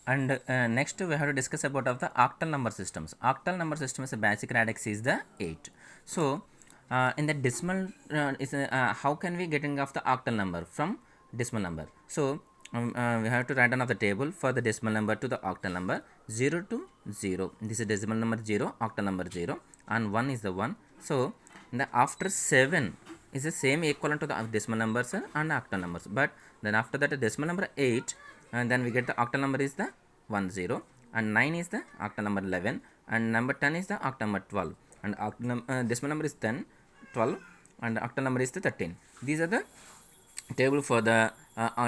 And next we have to discuss about of the octal number systems. Octal number system is a basic radix is the 8. So in the decimal how can we getting of the octal number from decimal number? So we have to write down of the table for the decimal number to the octal number 0 to 0. This is decimal number 0, octal number 0, and 1 is the 1. So the after 7 is the same equivalent to the decimal numbers and octal numbers, but then after that decimal number 8, and then we get the octal number is the 10, and 9 is the octal number 11, and number 10 is the octal number 12, and decimal number is 10, 12, and octal number is the 13. These are the table for the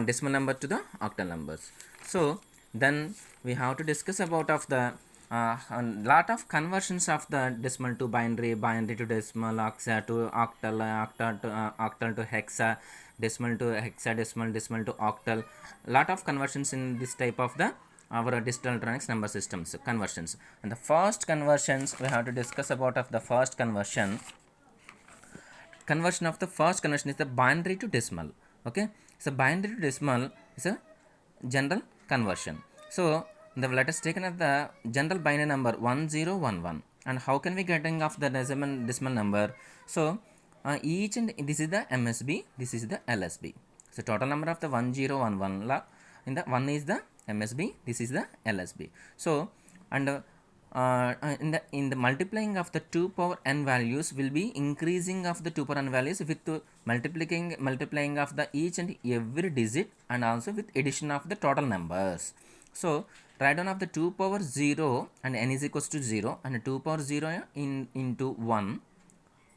decimal number to the octal numbers. So then we have to discuss about of the a lot of conversions of the decimal to binary, binary to decimal, oxa to octal, octal to hexa, decimal to hexadecimal, decimal to octal. Lot of conversions in this type of the our digital electronics number systems conversions. And the first conversions we have to discuss about of the first conversion of the first conversion is the binary to decimal. Okay, so binary to decimal is a general conversion. So let us take the general binary number 1011, and how can we getting of the decimal number? So each and this is the MSB, this is the LSB. So total number of the 1011 in the 1 is the MSB, this is the LSB. So and in the multiplying of the 2 power n values will be increasing of the 2 power n values with multiplying of the each and every digit, and also with addition of the total numbers. So write down of the 2 power 0 and n is equals to 0, and 2 power 0 into 1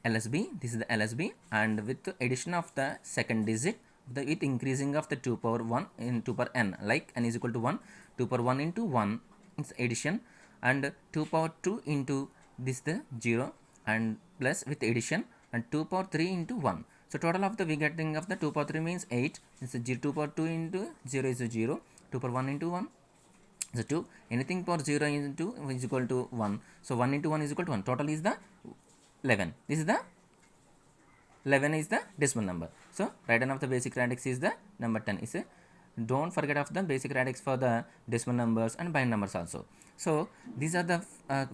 LSB, this is the LSB, and with addition of the second digit with increasing of the 2 power 1 in 2 power n, like n is equal to 1, 2 power 1 into 1 is addition, and 2 power 2 into this the 0 and plus with addition, and 2 power 3 into 1. So total of the we getting of the 2 power 3 means 8. It's 2 power 2 into 0 is 0, 2 power 1 into 1 is 2, anything power 0 into is equal to 1. So 1 into 1 is equal to 1. Total is the 11. This is the 11 is the decimal number. So write down of the basic radix is the number 10 is a, don't forget of the basic radix for the decimal numbers and binary numbers also. So these are the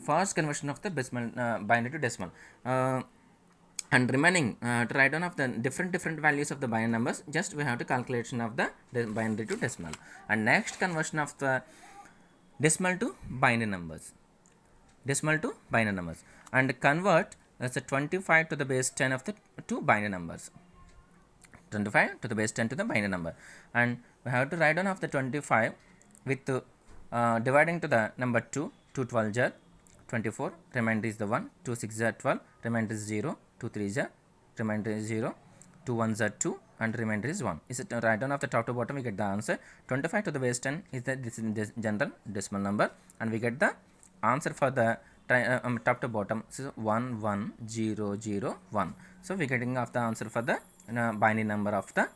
first conversion of the decimal binary to decimal. And remaining to write down of the different values of the binary numbers, just we have to calculation of the binary to decimal. And next conversion of the decimal to binary numbers, and convert as a 25 to the base 10 of the two binary numbers, 25 to the base 10 to the binary number, and we have to write down of the 25 with dividing to the number 2, 2 12 jar 24, remainder is the 1, 2 6 jar 12, remainder is 0, 2 3 jar, remainder is 0, 2 1 jar 2, and remainder is 1. Is it write down of the top to bottom, we get the answer 25 to the base 10 is the this is the general decimal number, and we get the answer for the top to bottom. So 11001. So we getting of the answer for the binary number of the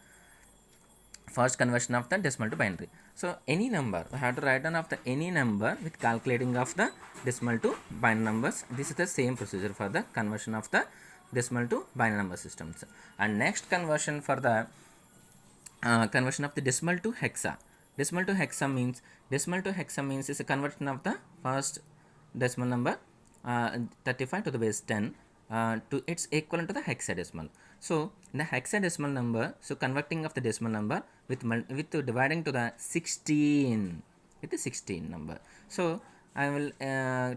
first conversion of the decimal to binary. So any number we have to write down of the any number with calculating of the decimal to binary numbers. This is the same procedure for the conversion of the decimal to binary number systems. And next conversion for the conversion of the decimal to hexa. Decimal to hexa means is a conversion of the first decimal number 35 to the base 10 to its equivalent to the hexadecimal. So in the hexadecimal number, so converting of the decimal number with dividing to the 16 with the 16 number. So I will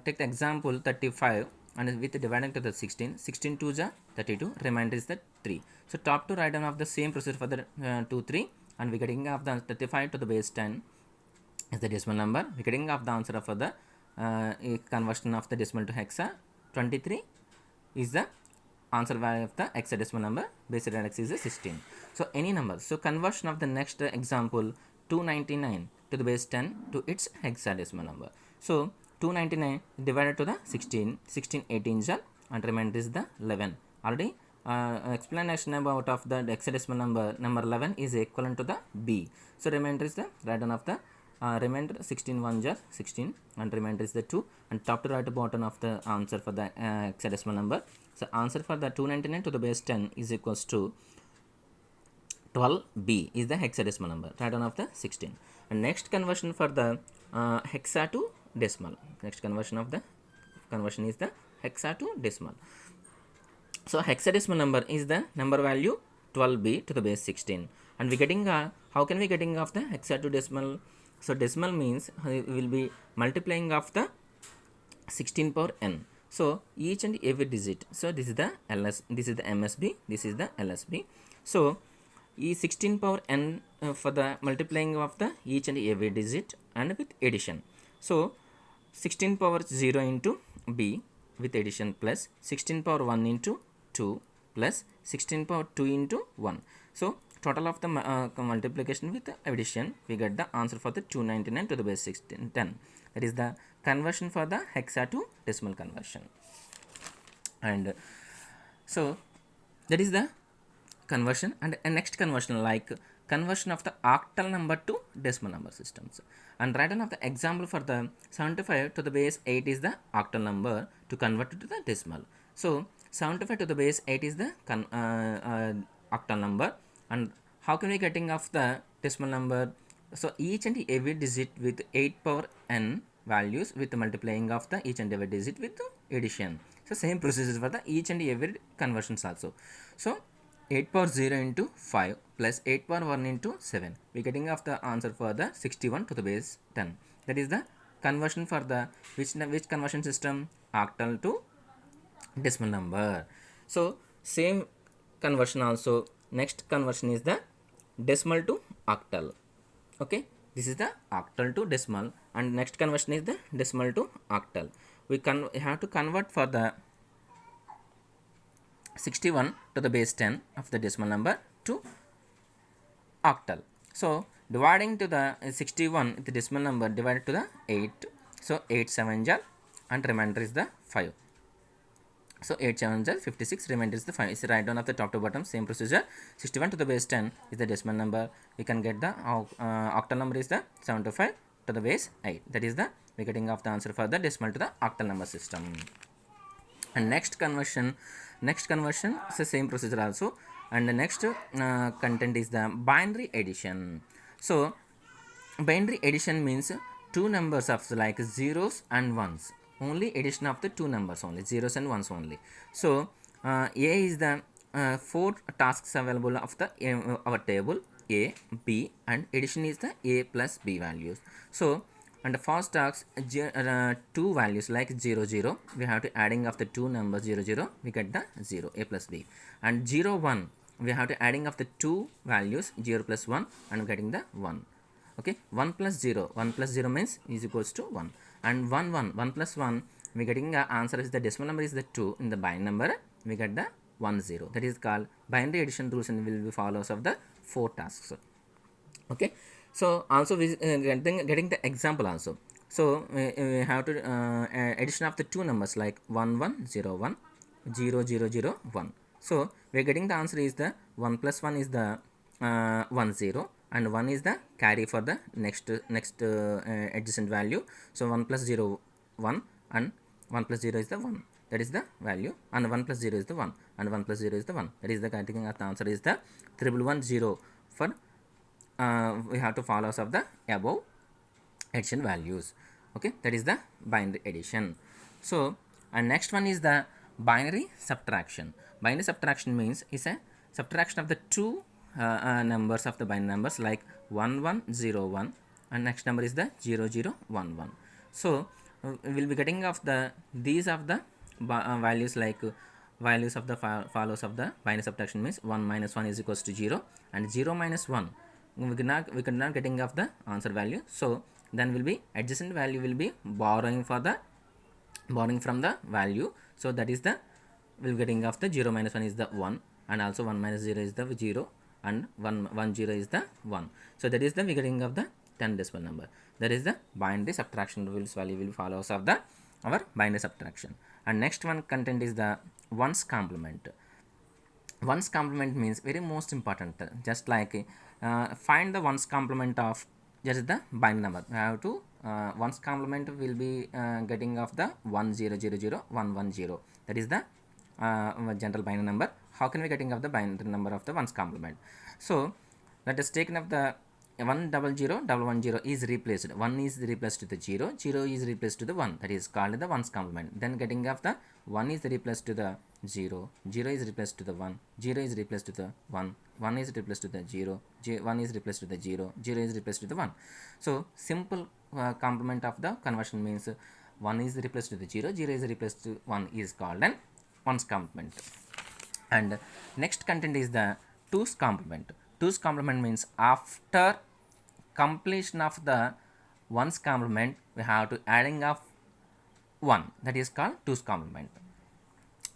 take the example 35 and with dividing to the 16, 16 2 is 32, remainder is the 3. So top to right down of the same procedure for the 2 3, and we getting of the 35 to the base 10 is the decimal number. We getting of the answer for the conversion of the decimal to hexa. 23 is the answer value of the hexadecimal number. Basic radix is 16. So any number. So conversion of the next example 299 to the base 10 to its hexadecimal number. So 299 divided to the 16, 16 18 and remainder is the 11. Already explanation about of the hexadecimal number 11 is equivalent to the B. So remainder is the right down of the remainder 16 1 16, and remainder is the 2, and top to right bottom of the answer for the hexadecimal number. So answer for the 299 to the base 10 is equals to 12b is the hexadecimal number, write down of the 16. And next conversion for the hexa to decimal. Next conversion of the conversion is the hexa to decimal. So hexadecimal number is the number value 12b to the base 16, and we getting how can we getting of the hexa to decimal? So decimal means we will be multiplying of the 16 power n. So each and every digit. So this is the LS, this is the MSB, this is the LSB. So e 16 power n for the multiplying of the each and every digit and with addition. So 16 power 0 into b with addition plus 16 power 1 into 2 plus 16 power 2 into 1. So total of the multiplication with the addition, we get the answer for the 299 to the base 16 10. That is the conversion for the hexa to decimal conversion. And so that is the conversion. And next conversion like conversion of the octal number to decimal number systems. And write down of the example for the 75 to the base 8 is the octal number to convert it to the decimal. So 75 to the base 8 is the octal number. And how can we getting of the decimal number? So each and every digit with 8 power n values with multiplying of the each and every digit with addition. So same procedure for the each and every conversions also. So 8 power 0 into 5 plus 8 power 1 into 7. We are getting of the answer for the 61 to the base 10. That is the conversion for the which conversion system? Octal to decimal number. So same conversion also. Next conversion is the decimal to octal. Okay, this is the octal to decimal, and next conversion is the decimal to octal. We have to convert for the 61 to the base 10 of the decimal number to octal. So dividing to the 61 the decimal number divided to the 8. So 8 7 jar and remainder is the 5. So 8 7 jar 56, remainder is the 5. It's write down of the top to bottom, same procedure. 61 to the base 10 is the decimal number. We can get the octal number is the 75 to the base 8. That is the we getting of the answer for the decimal to the octal number system. And next conversion is the same procedure also. And the next content is the binary addition. So binary addition means two numbers of like zeros and ones, only addition of the two numbers only, zeros and ones only. So a is the four tasks available of the our table a, b, and addition is the a plus b values. So and the first task two values like 0 0, we have to adding of the two numbers 0 0, we get the 0 a plus b, and 0 1 we have to adding of the two values 0 plus 1 and getting the 1. Okay, 1 plus 0 means is equals to 1, and 1 plus 1 we getting the answer is the decimal number is the 2, in the binary number we get the 1 0. That is called binary addition rules and will be follows of the four tasks. Okay, so also we getting the example also. So we have to addition of the two numbers like 1 1 0 1 0 0 0 1. So we are getting the answer is the 1 plus 1 is the 1 0, and 1 is the carry for the next adjacent value. So 1 plus 0 1, and 1 plus 0 is the 1, that is the value, and 1 plus 0 is the 1, and 1 plus 0 is the 1. That is the getting of the answer is the 1110 for we have to follow of the above addition values. Okay, that is the binary addition. So and next one is the binary subtraction. Binary subtraction means is a subtraction of the two numbers of the binary numbers like 1 1 0 1, and next number is the 0 0 1 1. So we will be getting of the these of the values like values of the follows of the binary subtraction means 1 minus 1 is equals to 0, and 0 minus 1 we cannot getting of the answer value. So then will be adjacent value will be borrowing from the value. So that is the will getting of the 0 minus 1 is the 1, and also 1 minus 0 is the 0, and 1 0 is the 1. So that is the we getting of the 10 decimal number. That is the binary subtraction rules value will follows of the our binary subtraction. And next one content is the ones complement. Ones complement means very most important, just like find the ones complement of just the binary number. We have to ones complement will be getting of the 1 0 0 0 1 1 0. That is the general binary number. How can we getting of the binary number of the ones complement? So let us take up the 100 is replaced, 1 is replaced to the 0, 0 is replaced to the 1, that is called the 1's complement. Then getting of the 1 is replaced to the 0, 0 is replaced to the 1, 0 is replaced to the 1, 1 is replaced to the 0, 1 is replaced to the 0, 0 is replaced to the 1. So simple complement of the conversion means 1 is replaced to the 0, 0 is replaced to 1 is called an 1's complement. And next content is the 2's complement. 2's complement means after completion of the 1's complement we have to adding of 1, that is called 2's complement.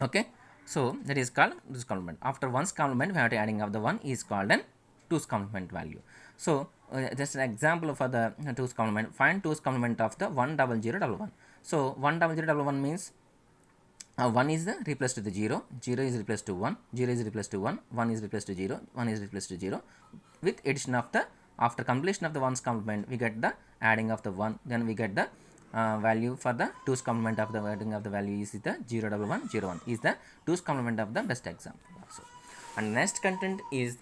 Okay, so that is called 2's complement. After 1's complement we have to adding of the 1 is called an 2's complement value. So just an example for the 2's complement. Find 2's complement of the 10011. So 10011 means 1 is the replaced to the 0, 0 is replaced to 1, 0 is replaced to 1, 1 is replaced to 0, 1 is replaced to 0. With addition of the, after completion of the 1's complement, we get the adding of the 1, then we get the value for the 2's complement of the adding of the value is the 01101 is the 2's complement of the best example also. And next content is,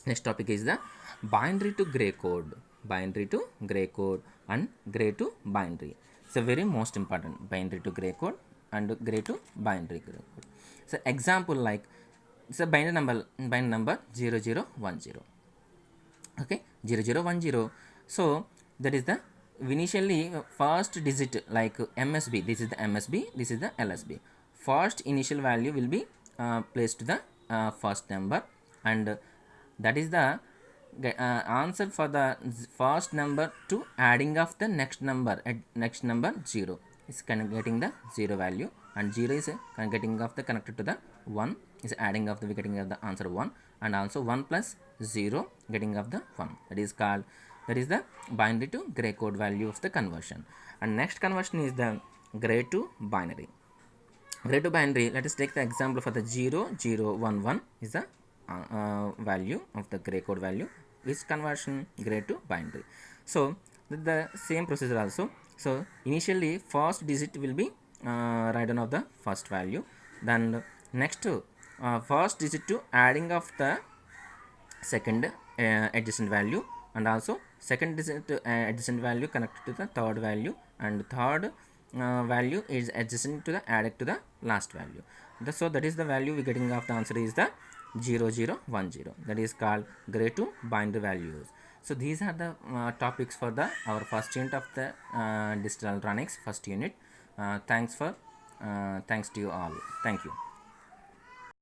next topic is the binary to gray code, binary to gray code and gray to binary. It's a very most important, binary to gray code and gray to binary gray code. So example like it's a binary number 0010. Okay, 0010. So that is the initially first digit like MSB. This is the MSB. This is the LSB. First initial value will be placed to the first number, and that is the answer for the first number to adding of the next number at next number 0 is getting the 0 value, and 0 is getting of the connected to the 1 is adding of the getting of the answer 1, and also 1 plus 0 getting of the 1, that is called, that is the binary to gray code value of the conversion. And next conversion is the gray to binary. Gray to binary, let us take the example for the 0011 is the value of the gray code value, which conversion gray to binary. So the same procedure also. So initially first digit will be write down of the first value, then next first digit to adding of the second adjacent value, and also second digit adjacent value connected to the third value, and third value is adjacent to the added to the last value. So that is the value we getting of the answer is the 0010, that is called gray to binary values. So these are the topics for the our first unit of the digital electronics first unit. Thanks to you all. Thank you.